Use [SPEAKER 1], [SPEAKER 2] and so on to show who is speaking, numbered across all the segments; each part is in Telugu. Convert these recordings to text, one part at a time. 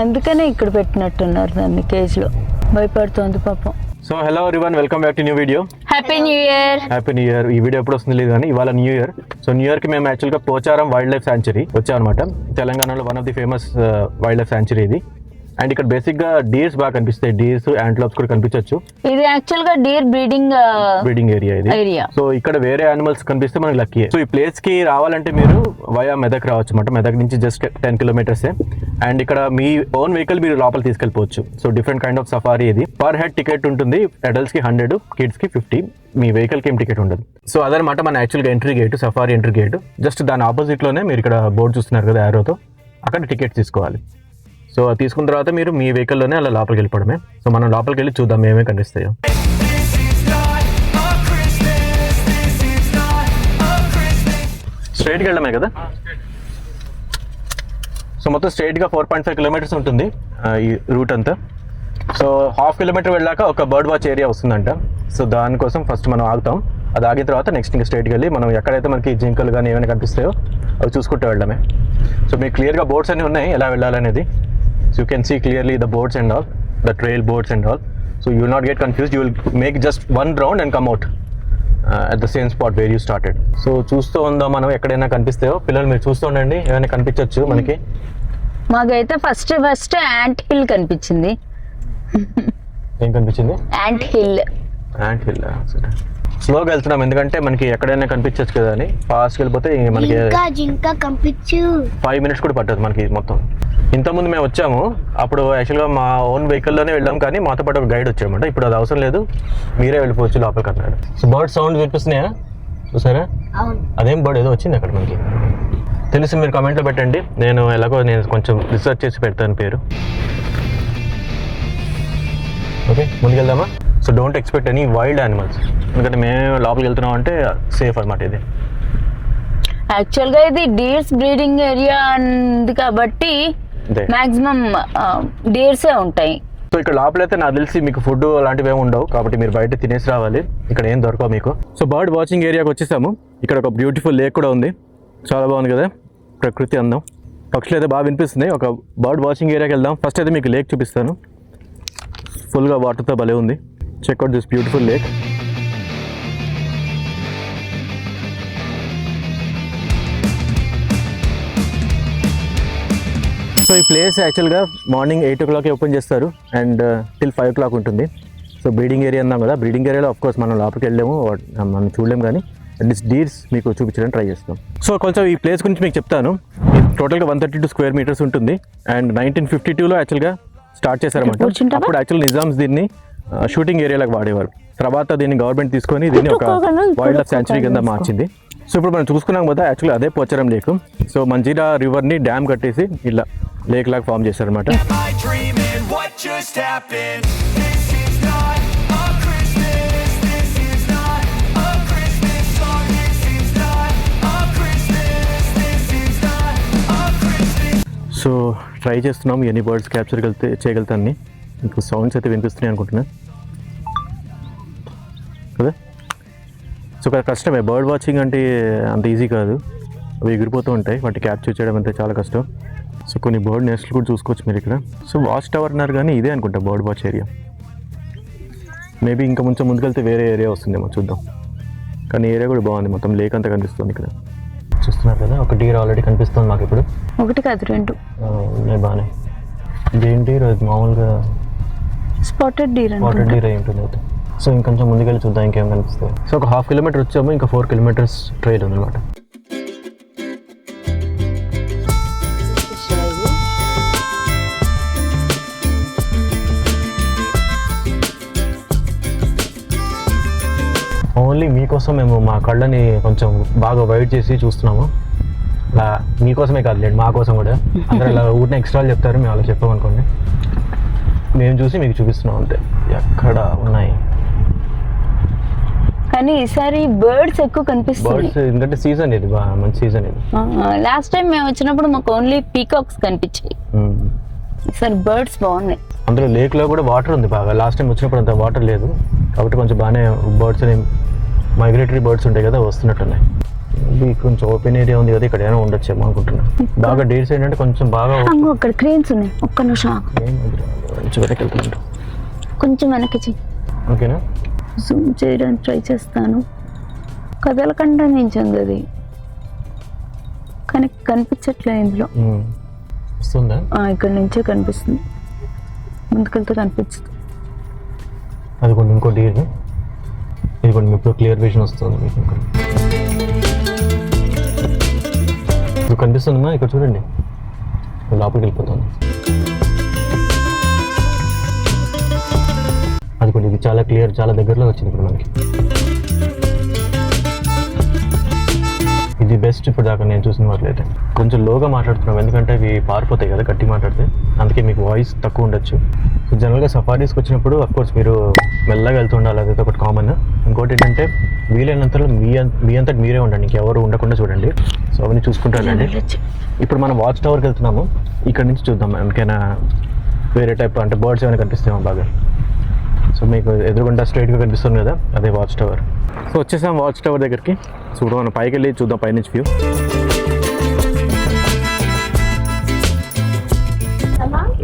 [SPEAKER 1] అందుకనే ఇక్కడ పెట్టినట్టున్నారు దాన్ని కేజ్లో. భయపడుతోంది పాపం.
[SPEAKER 2] So hello everyone, welcome back to new video.
[SPEAKER 1] Happy new year.
[SPEAKER 2] Happy new year. ఈ వీడియో ఎప్పుడు వస్తుంది లేదు కానీ ఇవాళ new year. So new year కి మేము యాక్చువల్గా పోచారం వైల్డ్ లైఫ్ శాంచురీ వచ్చాం అనమాట. తెలంగాణలో one of the famous wild life sanctuary ఇది. అండ్ ఇక్కడ బేసిక్ గా డీర్స్ బాగా కనిపిస్తాయి. డీర్స్, యాంట్లోప్స్ కూడా కనిపించవచ్చు.
[SPEAKER 1] ఇది యాక్చువల్ గా డీర్ బ్రీడింగ్
[SPEAKER 2] ఏరియా ఇది. సో ఇక్కడ వేరే యానిమల్స్ కనిపిస్తే మనకి లక్కీ. సో ఈ ప్లేస్ కి రావాలంటే మీరు వయా మెదక్ రావచ్చు అనమాట. మెదక్ నుంచి జస్ట్ 10 కిలోమీటర్స్. అండ్ ఇక్కడ మీ ఓన్ వెహికల్ మీరు లోపల తీసుకెళ్ళిపోవచ్చు. So different kind of safari ఇది. పర్ హెడ్ టికెట్ ఉంటుంది. అడల్ట్స్ కి 100, కిడ్స్ కి 50. మీ వెహికల్ కి ఏం టికెట్ ఉండదు. సో అదనమాట మన యాక్చువల్గా entry gate, safari entry gate. Just దాని ఆపోజిట్ లోనే మీరు ఇక్కడ బోర్డు చూస్తున్నారు కదా యారోతో, అక్కడ టికెట్ తీసుకోవాలి. సో తీసుకున్న తర్వాత మీరు మీ వెహికల్లోనే అలా లోపలికి వెళ్ళిపోవడమే. సో మనం లోపలికి వెళ్ళి చూద్దాం ఏమేమి కనిపిస్తాయో. స్ట్రైట్గా వెళ్ళడమే కదా. సో మొత్తం స్ట్రైట్గా 4.5 కిలోమీటర్స్ ఉంటుంది ఈ రూట్ అంతా. సో 1/2 కిలోమీటర్ వెళ్ళాక ఒక బర్డ్ వాచ్ ఏరియా వస్తుందంట. సో దానికోసం ఫస్ట్ మనం ఆగుతాం. అది ఆగిన తర్వాత నెక్స్ట్ ఇంకా స్ట్రైట్కి వెళ్ళి మనం ఎక్కడైతే మనకి జింకలు కానీ ఏమైనా కనిపిస్తాయో అవి చూసుకుంటూ వెళ్ళడమే. సో మీకు క్లియర్గా బోర్డ్స్ అన్నీ ఉన్నాయి ఎలా వెళ్ళాలనేది. So you can see clearly the boards and all, the trail boards and all. So you will not get confused. You will make just one round and come out at the same spot where you started. So చూస్తూ ఉందాం మనం ఎక్కడైనా కనిపిస్తాయో. పిల్లలు మీరు చూస్తూ ఉండండి, ఏమైనా కనిపించవచ్చు మనకి.
[SPEAKER 1] మాకైతే ఫస్ట్ యాంట్ హిల్ కనిపించింది.
[SPEAKER 2] ఏం కనిపించింది?
[SPEAKER 1] Ant hill.
[SPEAKER 2] సరే స్లోగా వెళ్తున్నాం ఎందుకంటే మనకి ఎక్కడైనా కనిపించచ్చు కదా అని. ఫాస్ట్కి వెళ్ళిపోతే మనకి 5 మినిట్స్ కూడా పట్టదు మనకి మొత్తం. ఇంతకుముందు మేము వచ్చాము, అప్పుడు యాక్చువల్గా మా ఓన్ వెహికల్లోనే వెళ్ళాం, కానీ మాతో పాటు ఒక గైడ్ వచ్చామంట. ఇప్పుడు అది అవసరం లేదు, మీరే వెళ్ళిపోవచ్చు లోపలికి అన్నాడు. సో బర్డ్ సౌండ్ వినిపిస్తున్నాయా? చూసారా? అదేం బర్డ్ ఏదో వచ్చింది అక్కడ మనకి. తెలిసి మీరు కామెంట్లో పెట్టండి. నేను కొంచెం రీసెర్చ్ చేసి పెడతాను పేరు. ఓకే, ముందుకెళ్దామా? So don't expect any wild animals, ఎందుకంటే మేము లోపలికి వెళ్తున్నాం అంటే సేఫ్ అనమాట ఇది.
[SPEAKER 1] యాక్చువల్గా ఇది డీర్స్ బ్రీడింగ్ ఏరియా ఉంది కాబట్టి మాక్సిమం డీర్సే ఉంటాయి.
[SPEAKER 2] సో ఇక్కడ లోపలైతే నాకు తెలిసి మీకు ఫుడ్ అలాంటివి ఏమి ఉండవు, కాబట్టి మీరు బయట తినేసి రావాలి. ఇక్కడ ఏం దొరకవు మీకు. సో బర్డ్ వాచింగ్ ఏరియాకి వచ్చేసాము. ఇక్కడ ఒక బ్యూటిఫుల్ లేక్ కూడా ఉంది. చాలా బాగుంది కదా ప్రకృతి అందం. పక్షులు అయితే బాగా వినిపిస్తుంది. ఒక బర్డ్ వాచింగ్ ఏరియాకి వెళ్దాం. ఫస్ట్ అయితే మీకు లేక్ చూపిస్తాను. ఫుల్గా వాటర్తో భలే ఉంది. Checkout this beautiful lake. So ఈ ప్లేస్ యాక్చువల్గా మార్నింగ్ 8 o'clock ఓపెన్ చేస్తారు అండ్ టిల్ 5 o'clock ఉంటుంది. సో బ్రీడింగ్ ఏరియా అన్నాం కదా, బ్రీడింగ్ ఏరియాలో ఆఫ్కోర్స్ మనం లోపలికి వెళ్ళాము, మనం చూడలేము, కానీ అట్లీస్ట్ డీర్స్ మీకు చూపించడానికి ట్రై చేస్తాం. సో కొంచెం ఈ ప్లేస్ గురించి మీకు చెప్తాను. టోటల్గా 132 స్క్వేర్ మీటర్స్ ఉంటుంది అండ్ 1952లో యాక్చువల్గా స్టార్ట్ చేశారన్నమాట. అప్పుడు యాక్చువల్ నిజామ్స్ దీన్ని షూటింగ్ ఏరియాలకు వాడేవారు. తర్వాత దీన్ని గవర్నమెంట్ తీసుకొని దీన్ని ఒక వైల్డ్ లైఫ్ శాంచురీ కింద మార్చింది. సో ఇప్పుడు మనం చూసుకున్నాం కదా, యాక్చువల్లీ అదే పోచారం లేక్. సో మంజీరా రివర్ని డ్యామ్ కట్టేసి ఇలా లేక్ లాగా ఫామ్ చేశారనమాట. సో ట్రై చేస్తున్నాం ఎన్ని బర్డ్స్ క్యాప్చర్ చేయగలుగుతాన్ని. మీకు సౌండ్స్ అయితే వినిపిస్తున్నాయి అనుకుంటున్నా కదా. సో కష్టమే బర్డ్ వాచింగ్ అంటే, అంత ఈజీ కాదు. అవి ఎగిరిపోతూ ఉంటాయి, వాటి క్యాప్చర్ చేయడం అంటే చాలా కష్టం. సో కొన్ని బర్డ్ నెస్ట్లు కూడా చూసుకోవచ్చు మీరు ఇక్కడ. సో వాచ్ టవర్ అన్నారు కానీ ఇదే అనుకుంటా బర్డ్ వాచ్ ఏరియా. మేబీ ఇంకా కొంచెం ముందుకెళ్తే వేరే ఏరియా వస్తుందేమో, చూద్దాం. కానీ ఏరియా కూడా బాగుంది, మొత్తం లేక్ అంతా కనిపిస్తుంది ఇక్కడ. చూస్తున్నారు కదా, ఒక డీర్ ఆల్రెడీ కనిపిస్తుంది మాకు ఇప్పుడు.
[SPEAKER 1] ఒకటి కాదు, 2
[SPEAKER 2] ఉన్నాయి బాగానే. ఇదేంటి మామూలుగా
[SPEAKER 1] స్పాటెడ్ డీర్
[SPEAKER 2] అయి ఉంటుంది అయితే. సో ఇంకొంచెం ముందుకెళ్ళి చూద్దాం ఇంకేం కనిపిస్తాయి. సో ఒక 1/2 kilometer వచ్చాము, ఇంకా 4 kilometers ట్రైల్ ఉందన్నమాట. ఓన్లీ మీకోసం మేము మా కళ్ళని కొంచెం బాగా వైడ్ చేసి చూస్తున్నాము. అలా మీకోసమే కాదులేండి, మా కోసం కూడా. అందరూ అలా ఊరిని ఎక్స్ట్రాలు చెప్తారు, మేము అలా చెప్పామనుకోండి. మేము చూసి మీకు చూపిస్తున్నాం అంతే ఎక్కడ ఉన్నాయి.
[SPEAKER 1] కానీ ఈసారి బర్డ్స్ ఎక్కువ కనిపిస్తున్నాయి.
[SPEAKER 2] బర్డ్స్ ఎందుకంటే సీజన్ ఇది, బాగా మంచి సీజన్ ఇది.
[SPEAKER 1] లాస్ట్ టైం మేము వచ్చినప్పుడు మాకు ఓన్లీ పీకాక్స్ కనిపించాయి. ఈసారి బర్డ్స్ బాగున్నాయి.
[SPEAKER 2] అందులో లేక్లో కూడా వాటర్ ఉంది బాగా. లాస్ట్ టైం వచ్చినప్పుడు అంత వాటర్ లేదు, కాబట్టి కొంచెం బాగానే బర్డ్స్ మైగ్రేటరీ బర్డ్స్ ఉంటాయి కదా, వస్తున్నట్టున్నాయి. ఇది కొంచెం ఓపెన్ ఏరియా ఉంది కదా, ఇక్కడ ఏమైనా ఉండొచ్చేమో అనుకుంటున్నా. బాగా డేట్స్ ఏంటంటే కొంచెం బాగా
[SPEAKER 1] అంగో అక్కడ క్రేన్స్ ఉన్నాయి, ఒక్క నిమిషం ఆగు.
[SPEAKER 2] కొంచెం వెనక్కి వెళ్తున్నాడు.
[SPEAKER 1] కొంచెం వెనక్కి చెయ్యి,
[SPEAKER 2] ఓకేనా?
[SPEAKER 1] జూమ్ చేయడానికి ట్రై చేస్తాను. కదలకుండా నించుంది అది, కానీ కనిపించట్లే ఇందులో.
[SPEAKER 2] వస్తుందా?
[SPEAKER 1] ఇక్కడ నుంచే కనిపిస్తుంది, ముందుకెళ్తే కనిపిస్తుంది.
[SPEAKER 2] అది కొన్ని ఇంకో డీర్, ఇది కొన్ని ఇప్పుడు క్లియర్ విజన్ వస్తుంది మీకు. ఇప్పుడు కనిపిస్తుందమ్మా, ఇక్కడ చూడండి, లోపలికి వెళ్ళిపోతుంది. అది కూడా ఇది చాలా క్లియర్, చాలా దగ్గరలో వచ్చింది ఇప్పుడు మనకి. ఇది బెస్ట్ ఇప్పుడు దాకా నేను చూసిన వాటిలో. కొంచెం లోగా మాట్లాడుతున్నాం ఎందుకంటే ఇవి పారిపోతాయి కదా గట్టి మాట్లాడితే, అందుకే మీకు వాయిస్ తక్కువ ఉండొచ్చు. సో జనరల్గా సఫారీస్కి వచ్చినప్పుడు అఫ్కోర్స్ మీరు మెల్లగా వెళ్తుండాలి, అదైతే ఒకటి కామన్. ఇంకోటి ఏంటంటే వీలైనంతలో మీ అంతటి మీరే ఉండండి, ఇంకెవరు ఉండకుండా చూడండి. సో అవన్నీ చూసుకుంటారండి. ఇప్పుడు మనం వాచ్ టవర్కి వెళ్తున్నాము, ఇక్కడ నుంచి చూద్దాం మనకైనా వేరే టైప్ అంటే బర్డ్స్ ఏమైనా కనిపిస్తామో బాగా. సో మీకు ఎదురుగుండా స్ట్రైట్గా కనిపిస్తుంది కదా, అదే వాచ్ టవర్. సో వచ్చేసాం వాచ్ టవర్ దగ్గరికి. సో మనం పైకి వెళ్ళి చూద్దాం పైనుంచి వ్యూ.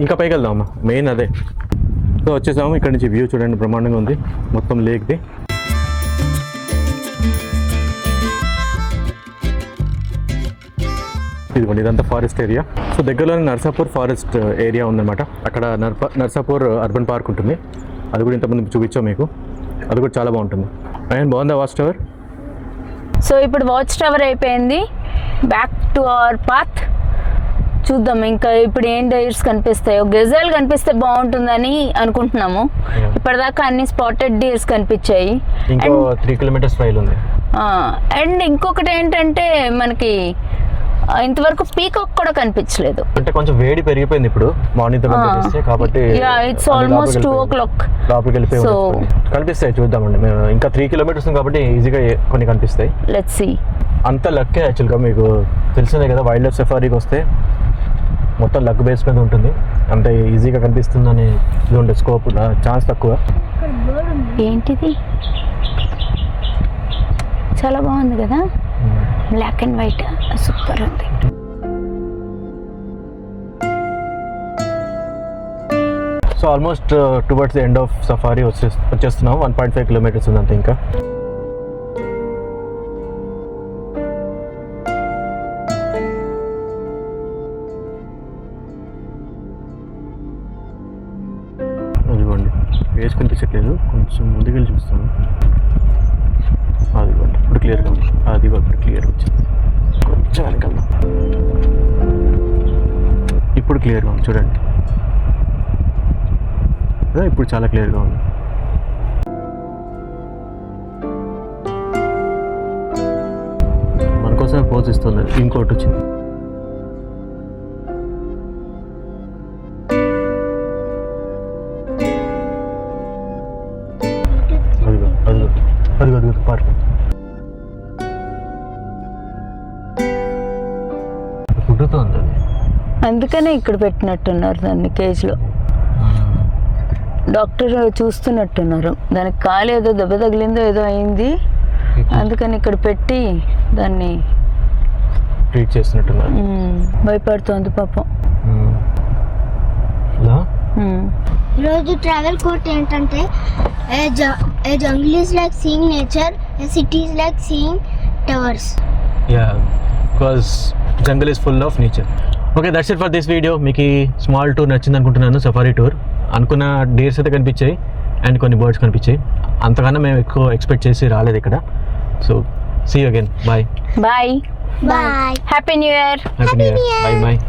[SPEAKER 2] ఇంకా పైకి వెళ్దాం అమ్మా, మెయిన్ అదే. సో వచ్చేసాము, ఇక్కడ నుంచి వ్యూ చూడండి, బ్రహ్మాండంగా ఉంది మొత్తం లేక్ది. ఇదిగోండి ఇదంతా ఫారెస్ట్ ఏరియా. సో దగ్గరలోనే నర్సాపూర్ ఫారెస్ట్ ఏరియా ఉందన్నమాట. అక్కడ నర్సాపూర్ అర్బన్ పార్క్ ఉంటుంది, అది కూడా ఇంతకుముందు చూపించాం మీకు, అది కూడా చాలా బాగుంటుంది. అండ్ బాగుందా వాచ్ టవర్?
[SPEAKER 1] సో ఇప్పుడు వాచ్ టవర్ అయిపోయింది, బ్యాక్ టు అవర్ పాత్. చూద్దాం ఇంకా ఇప్పుడు ఏం డైర్స్ కనిపిస్తాయో. గెజల్ కనిపిస్తే బాగుంటుందని అనుకుంటున్నాము. ఇప్పటిదాకా అన్ని స్పాటెడ్ డీర్స్ కనిపించాయి.
[SPEAKER 2] ఇంకో 3 kilometers ట్రైల్ ఉంది.
[SPEAKER 1] అండ్ ఇంకొకటి ఏంటంటే మనకి ఇంతవరకు పీకాక్ కూడా కనిపించలేదు.
[SPEAKER 2] అంటే కొంచెం వేడి పెరిగిపోయింది ఇప్పుడు మార్నింగ్ కాబట్టి.
[SPEAKER 1] It's almost 2 o'clock.
[SPEAKER 2] లోపలికి వెళ్ళిపోయి కనిపిస్తాయి, చూద్దామండి. మేము ఇంకా 3 kilometers కాబట్టి ఈజీగా కొన్ని కనిపిస్తాయి.
[SPEAKER 1] Let's see.
[SPEAKER 2] అంత లక్కే యాక్చువల్గా, మీకు తెలిసిందే కదా వైల్డ్ లైఫ్ సఫారీకి వస్తే మొత్తం లక్ బేస్ మీద ఉంటుంది. అంత ఈజీగా కనిపిస్తుందని ఇది ఉండే స్కోప్ ఛాన్స్ తక్కువ.
[SPEAKER 1] ఏంటిది చాలా బాగుంది కదా, బ్లాక్ అండ్ వైట్, సూపర్ ఉంది.
[SPEAKER 2] So almost towards the end of safari వచ్చేస్తున్నాం. 1.5 kilometers ఉంది అంతే ఇంకా. అదిగోండి ఫేస్ కనిపించట్లేదు, కొంచెం ముందుకెళ్ళి చూస్తాను. అదిగోండి ఇప్పుడు క్లియర్గా ఉంది, అదిగో ఇప్పుడు క్లియర్ వచ్చింది. కొంచెం వెనకాల ఇప్పుడు క్లియర్గా ఉంది చూడండి, ఇప్పుడు చాలా క్లియర్గా ఉంది. మన కోసం పోజ్ ఇస్తుంది. ఇంకోటి వచ్చింది, అదిగో అదిగో అదిగో అదిగో పార్క్. కుట్టుతోంది అది,
[SPEAKER 1] అందుకనే ఇక్కడ పెట్టినట్టున్నారు దాన్ని కేజ్లో. డాక్టర్ చూస్తున్నట్టున్నారు, దానికి కాలు ఏదో దెబ్బ తగిలిందో ఏదో అయింది, అందుకని ఇక్కడ పెట్టి దాన్ని
[SPEAKER 2] ట్రీట్ చేస్తున్నట్టున్నారు.
[SPEAKER 1] భయపడుతోంది పాపం.
[SPEAKER 3] ఈరోజు ట్రావెల్ కోట్ ఏంటంటే a jungle is like seeing nature, a city is like seeing towers.
[SPEAKER 2] Because jungle is full of nature. Okay, that's it for this video. మీకు ఈ స్మాల్ టూర్ నచ్చింది అనుకుంటున్నాను. సఫారీ టూర్ అనుకున్న డేర్స్ అయితే కనిపించాయి అండ్ కొన్ని బర్డ్స్ కనిపించాయి. అంతకన్నా మేము ఎక్కువ ఎక్స్పెక్ట్ చేసి రాలేదు ఇక్కడ. So see you again. Bye
[SPEAKER 1] bye
[SPEAKER 3] bye.
[SPEAKER 1] Happy new year.
[SPEAKER 2] Happy new year. Bye bye.